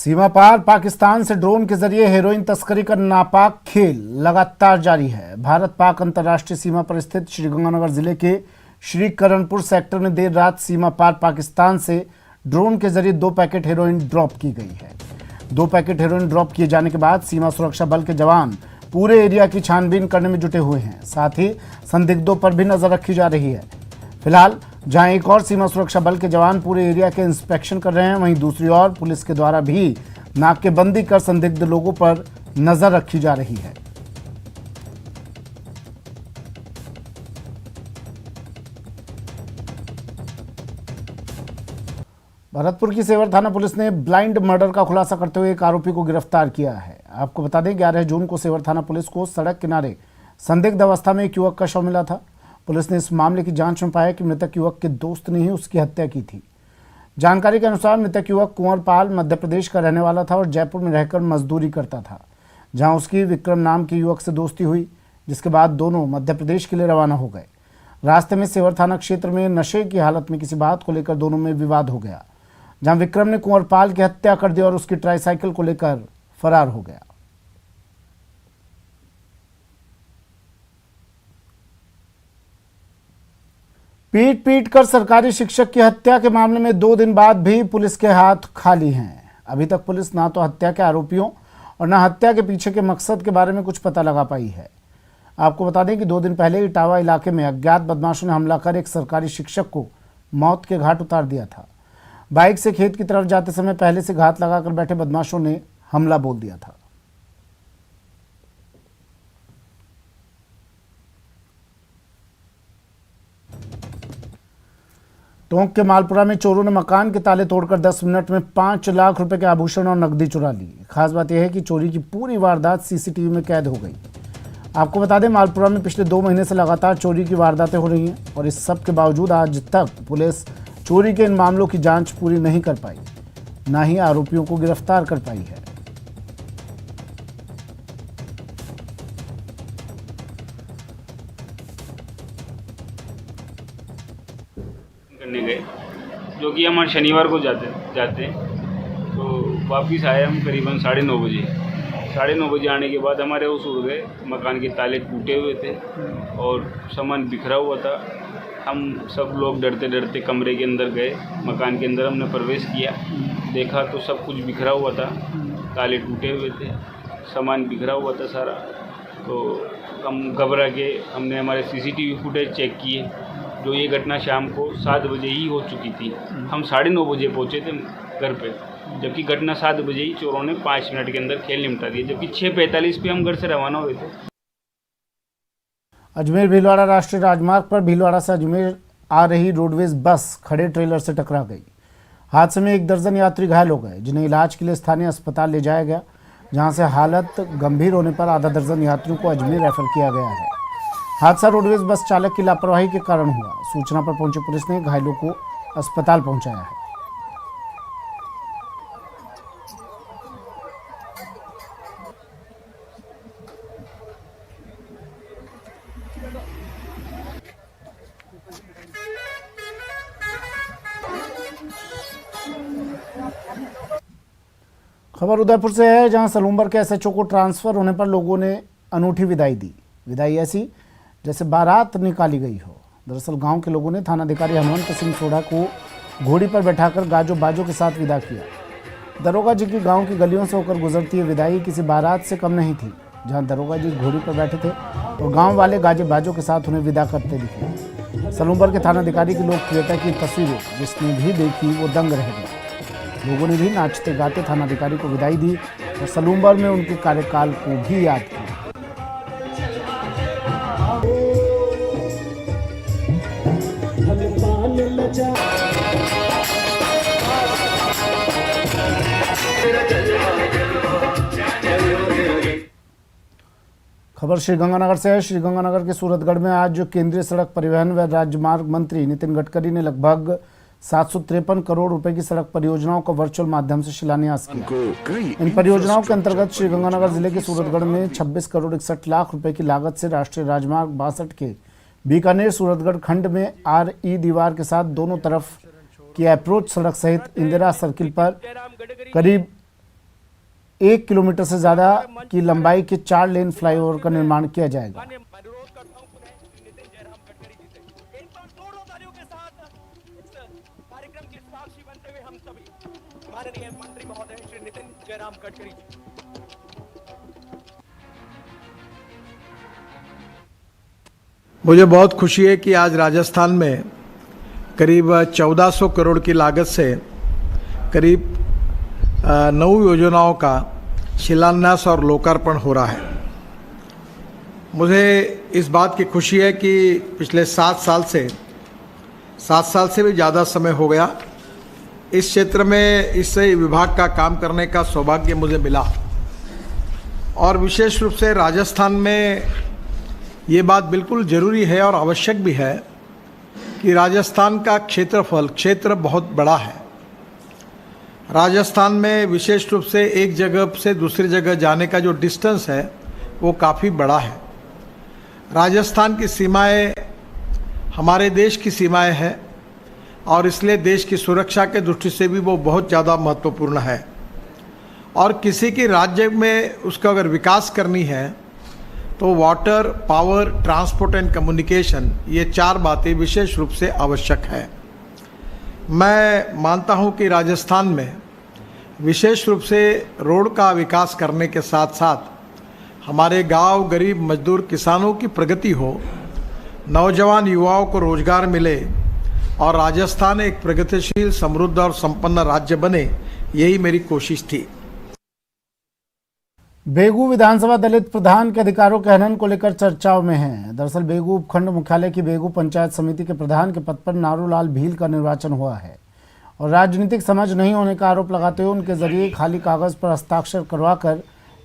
सीमा पार पाकिस्तान से ड्रोन के जरिए हेरोइन तस्करी का नापाक खेल लगातार जारी है। भारत पाक अंतर्राष्ट्रीय सीमा पर स्थित श्रीगंगानगर जिले के श्रीकरणपुर सेक्टर में देर रात सीमा पार पाकिस्तान से ड्रोन के जरिए 2 पैकेट हेरोइन ड्रॉप की गई है। 2 पैकेट हेरोइन ड्रॉप किए जाने के बाद सीमा सुरक्षा बल के जवान पूरे एरिया की छानबीन करने में जुटे हुए हैं। साथ ही संदिग्धों पर भी नजर रखी जा रही है। फिलहाल जहां एक और सीमा सुरक्षा बल के जवान पूरे एरिया के इंस्पेक्शन कर रहे हैं, वहीं दूसरी ओर पुलिस के द्वारा भी नाकेबंदी कर संदिग्ध लोगों पर नजर रखी जा रही है। भरतपुर की सेवर थाना पुलिस ने ब्लाइंड मर्डर का खुलासा करते हुए एक आरोपी को गिरफ्तार किया है। आपको बता दें 11 जून को सेवर थाना पुलिस को सड़क किनारे संदिग्ध अवस्था में एक युवक का शव मिला था। पुलिस ने इस मामले की जांच में पाया कि मृतक युवक के दोस्त ने ही उसकी हत्या की थी। जानकारी के अनुसार मृतक युवक कुंवरपाल मध्य प्रदेश का रहने वाला था और जयपुर में रहकर मजदूरी करता था, जहां उसकी विक्रम नाम के युवक से दोस्ती हुई, जिसके बाद दोनों मध्य प्रदेश के लिए रवाना हो गए। रास्ते में सेवर थाना क्षेत्र में नशे की हालत में किसी बात को लेकर दोनों में विवाद हो गया, जहां विक्रम ने कुंवरपाल की हत्या कर दी और उसकी ट्राईसाइकिल को लेकर फरार हो गया। पीट पीट कर सरकारी शिक्षक की हत्या के मामले में 2 दिन बाद भी पुलिस के हाथ खाली हैं। अभी तक पुलिस ना तो हत्या के आरोपियों और न हत्या के पीछे के मकसद के बारे में कुछ पता लगा पाई है। आपको बता दें कि 2 दिन पहले इटावा इलाके में अज्ञात बदमाशों ने हमला कर एक सरकारी शिक्षक को मौत के घाट उतार दिया था। बाइक से खेत की तरफ जाते समय पहले से घात लगाकर बैठे बदमाशों ने हमला बोल दिया था। टोंक के मालपुरा में चोरों ने मकान के ताले तोड़कर 10 मिनट में 5 लाख रुपए के आभूषण और नकदी चुरा ली। खास बात यह है कि चोरी की पूरी वारदात सीसीटीवी में कैद हो गई। आपको बता दें मालपुरा में पिछले 2 महीने से लगातार चोरी की वारदातें हो रही हैं और इस सब के बावजूद आज तक पुलिस चोरी के इन मामलों की जांच पूरी नहीं कर पाई, ना ही आरोपियों को गिरफ्तार कर पाई है। करने गए जो कि हम शनिवार को जाते तो वापस आए हम करीबन 9:30 बजे। 9:30 बजे आने के बाद हमारे उस उड़ गए, मकान के ताले टूटे हुए थे और सामान बिखरा हुआ था। हम सब लोग डरते डरते कमरे के अंदर गए, मकान के अंदर हमने प्रवेश किया, देखा तो सब कुछ बिखरा हुआ था, ताले टूटे हुए थे, सामान बिखरा हुआ था सारा। तो हम घबरा के हमने हमारे सीसीटीवी फुटेज चेक किए, जो ये घटना शाम को 7 बजे ही हो चुकी थी। हम 9:30 बजे पहुँचे थे घर पे, जबकि घटना 7 बजे ही चोरों ने 5 मिनट के अंदर खेल निपटा दिया, जबकि 6:45 पे हम घर से रवाना हुए थे। अजमेर भीलवाड़ा राष्ट्रीय राजमार्ग पर भीलवाड़ा से अजमेर आ रही रोडवेज बस खड़े ट्रेलर से टकरा गई। हादसे में 1 दर्जन यात्री घायल हो गए, जिन्हें इलाज के लिए स्थानीय अस्पताल ले जाया गया, जहां से हालत गंभीर होने पर आधा दर्जन यात्रियों को अजमेर रेफर किया गया है। हादसा रोडवेज बस चालक की लापरवाही के कारण हुआ। सूचना पर पहुंची पुलिस ने घायलों को अस्पताल पहुंचाया है। खबर उदयपुर से है, जहां सलूम्बर के एसएचओ को ट्रांसफर होने पर लोगों ने अनूठी विदाई दी। विदाई ऐसी जैसे बारात निकाली गई हो। दरअसल गांव के लोगों ने थानाधिकारी हनुमंत सिंह सोढ़ा को घोड़ी पर बैठाकर गाजो बाजों के साथ विदा किया। दरोगा जी की गांव की गलियों से होकर गुजरती है विदाई किसी बारात से कम नहीं थी, जहां दरोगा जी घोड़ी पर बैठे थे और गांव वाले गाजे बाजों के साथ उन्हें विदा करते दिखे। सलूम्बर के थानाधिकारी की लोकप्रियता की तस्वीरें जिसने भी देखी वो दंग रह गया। लोगों ने भी नाचते गाते थानाधिकारी को विदाई दी और सलूम्बर में उनके कार्यकाल को भी याद किया। खबर श्रीगंगानगर से है। श्रीगंगानगर के सूरतगढ़ में आज केंद्रीय सड़क परिवहन व राजमार्ग मंत्री नितिन गडकरी ने लगभग 753 करोड़ रुपए की सड़क परियोजनाओं का वर्चुअल माध्यम से शिलान्यास किया। इन परियोजनाओं के अंतर्गत श्रीगंगानगर जिले के सूरतगढ़ में 26 करोड़ 61 लाख रुपए की लागत से राष्ट्रीय राजमार्ग 62 के बीकानेर सूरतगढ़ खंड में RE दीवार के साथ दोनों तरफ की अप्रोच सड़क सहित इंदिरा सर्किल पर करीब 1 किलोमीटर से ज़्यादा की लंबाई के 4 लेन फ्लाईओवर का निर्माण किया जाएगा। मैं अनुरोध करता हूं पुनः श्री नितिन जयराम गडकरी जी से एक बार जोरदार तालियों के साथ इस कार्यक्रम के साक्षी बनते हुए हम सभी माननीय मंत्री महोदय श्री नितिन जयराम गडकरी जी। मुझे बहुत खुशी है कि आज राजस्थान में करीब 1400 करोड़ की लागत से करीब 9 योजनाओं का शिलान्यास और लोकार्पण हो रहा है। मुझे इस बात की खुशी है कि पिछले 7 साल से भी ज़्यादा समय हो गया इस क्षेत्र में इस विभाग का काम करने का सौभाग्य मुझे मिला, और विशेष रूप से राजस्थान में ये बात बिल्कुल ज़रूरी है और आवश्यक भी है कि राजस्थान का क्षेत्र बहुत बड़ा है। राजस्थान में विशेष रूप से एक जगह से दूसरी जगह जाने का जो डिस्टेंस है वो काफ़ी बड़ा है। राजस्थान की सीमाएं हमारे देश की सीमाएं हैं और इसलिए देश की सुरक्षा के दृष्टि से भी वो बहुत ज़्यादा महत्वपूर्ण है। और किसी की राज्य में उसका अगर विकास करनी है तो water, power, transport and communication, ये 4 बातें विशेष रूप से आवश्यक है। मैं मानता हूं कि राजस्थान में विशेष रूप से रोड का विकास करने के साथ साथ हमारे गांव, गरीब मजदूर किसानों की प्रगति हो, नौजवान युवाओं को रोजगार मिले और राजस्थान एक प्रगतिशील, समृद्ध और संपन्न राज्य बने, यही मेरी कोशिश थी। बेगू विधानसभा दलित प्रधान के अधिकारों के हनन को लेकर चर्चाओं में है। दरअसल बेगू उपखंड मुख्यालय की बेगू पंचायत समिति के प्रधान के पद पर नारूलाल भील का निर्वाचन हुआ है और राजनीतिक समझ नहीं होने का आरोप लगाते हुए उनके जरिए खाली कागज पर हस्ताक्षर करवाकर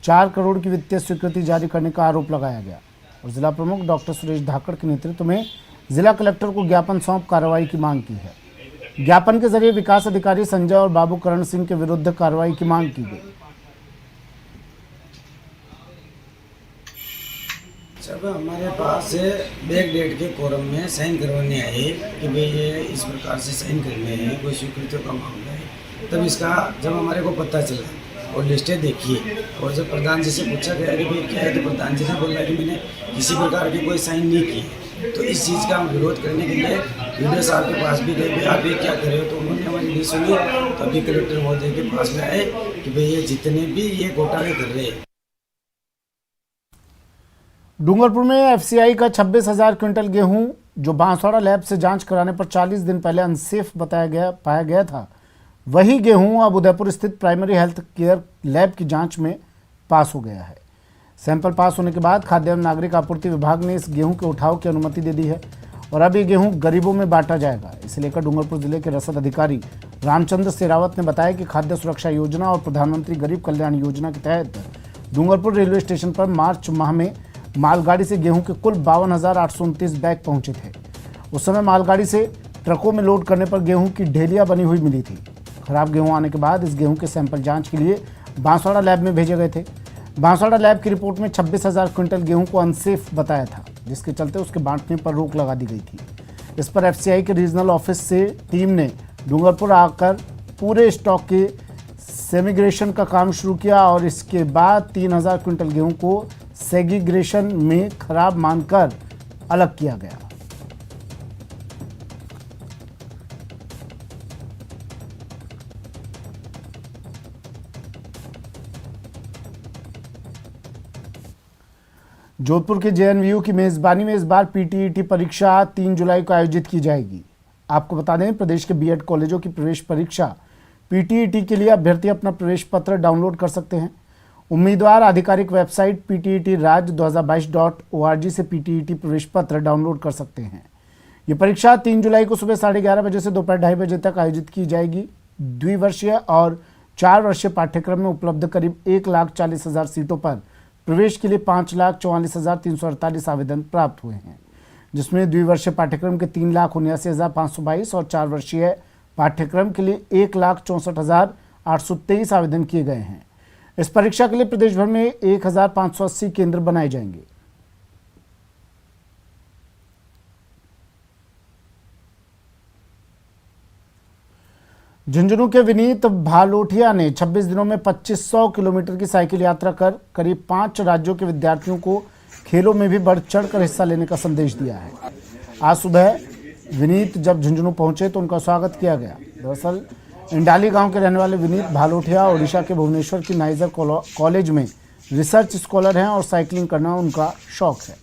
4 करोड़ की वित्तीय स्वीकृति जारी करने का आरोप लगाया गया और जिला प्रमुख डॉक्टर सुरेश धाकड़ के नेतृत्व में जिला कलेक्टर को ज्ञापन सौंप कार्रवाई की मांग की है। ज्ञापन के जरिए विकास अधिकारी संजय और बाबू करण सिंह के विरुद्ध कार्रवाई की मांग की गई। जब हमारे पास बैक डेट के कोरम में साइन करवाने आए कि भाई ये इस प्रकार से साइन करने हैं, कोई स्वीकृतियों का मामला है, तब इसका जब हमारे को पता चला और लिस्टें देखी और जब प्रधान जी से पूछा गया कि भाई क्या है, तो प्रधान जी ने बोला कि मैंने किसी प्रकार की कोई साइन नहीं की। तो इस चीज़ का हम विरोध करने के लिए वीडियो साहब के पास भी गए, भाई आप ये क्या कर रहे हो, तो उन्होंने हमारी नहीं सुनी। तो अभी कलेक्टर महोदय के पास में आए कि भाई ये जितने भी ये घोटाले कर रहे हैं। डूंगरपुर में एफसीआई का 26,000 क्विंटल गेहूं जो बांसवाड़ा लैब से जांच कराने पर 40 दिन पहले अनसेफ पाया गया था, वही गेहूं अब उदयपुर स्थित प्राइमरी हेल्थ केयर लैब की जांच में पास हो गया है। सैंपल पास होने के बाद खाद्य एवं नागरिक आपूर्ति विभाग ने इस गेहूं के उठाव की अनुमति दे दी है और अब ये गेहूं गरीबों में बांटा जाएगा। इसे लेकर डूंगरपुर जिले के रसद अधिकारी रामचंद्र शेरावत ने बताया कि खाद्य सुरक्षा योजना और प्रधानमंत्री गरीब कल्याण योजना के तहत डूंगरपुर रेलवे स्टेशन पर मार्च माह में मालगाड़ी से गेहूं के कुल 52,829 बैग पहुंचे थे। उस समय मालगाड़ी से ट्रकों में लोड करने पर गेहूं की ढेलियां बनी हुई मिली थी। खराब गेहूं आने के बाद इस गेहूं के सैंपल जांच के लिए बांसवाड़ा लैब में भेजे गए थे। बांसवाड़ा लैब की रिपोर्ट में 26,000 क्विंटल गेहूं को अनसेफ बताया था, जिसके चलते उसके बांटने पर रोक लगा दी गई थी। इस पर एफसीआई के रीजनल ऑफिस से टीम ने डूंगरपुर आकर पूरे स्टॉक के सेमिग्रेशन का काम शुरू किया और इसके बाद 3,000 क्विंटल गेहूं को सेग्रीगेशन में खराब मानकर अलग किया गया। जोधपुर के जेएनयू की मेजबानी में इस बार पीटीईटी परीक्षा 3 जुलाई को आयोजित की जाएगी। आपको बता दें, प्रदेश के बीएड कॉलेजों की प्रवेश परीक्षा पीटीईटी के लिए अभ्यर्थी अपना प्रवेश पत्र डाउनलोड कर सकते हैं। उम्मीदवार आधिकारिक वेबसाइट pttRaj2022.org से पीटीईटी प्रवेश पत्र डाउनलोड कर सकते हैं। ये परीक्षा 3 जुलाई को सुबह 11:30 बजे से दोपहर 2:30 बजे तक आयोजित की जाएगी। द्विवर्षीय और 4 वर्षीय पाठ्यक्रम में उपलब्ध करीब 1,40,000 सीटों पर प्रवेश के लिए 5,44,348 आवेदन प्राप्त हुए हैं, जिसमें द्विवर्षीय पाठ्यक्रम के 3,79,522 और 4 वर्षीय पाठ्यक्रम के लिए 1,64,823 आवेदन किए गए हैं। इस परीक्षा के लिए प्रदेश भर में 1,580 केंद्र बनाए जाएंगे। झुंझुनू के विनीत भालोठिया ने 26 दिनों में 2500 किलोमीटर की साइकिल यात्रा कर करीब 5 राज्यों के विद्यार्थियों को खेलों में भी बढ़ चढ़कर हिस्सा लेने का संदेश दिया है। आज सुबह विनीत जब झुंझुनू पहुंचे तो उनका स्वागत किया गया। दरअसल इंडाली गांव के रहने वाले विनीत भालोठिया ओडिशा के भुवनेश्वर की नाइजर कॉलेज में रिसर्च स्कॉलर हैं और साइकिलिंग करना उनका शौक है।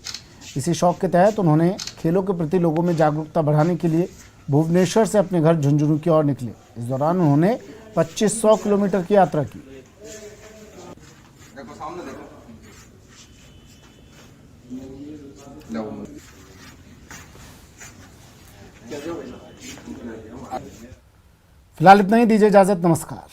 इसी शौक के तहत उन्होंने खेलों के प्रति लोगों में जागरूकता बढ़ाने के लिए भुवनेश्वर से अपने घर झुंझुनू की ओर निकले। इस दौरान उन्होंने 2500 किलोमीटर की यात्रा की। फिलहाल इतना ही, दीजिए इजाजत, नमस्कार।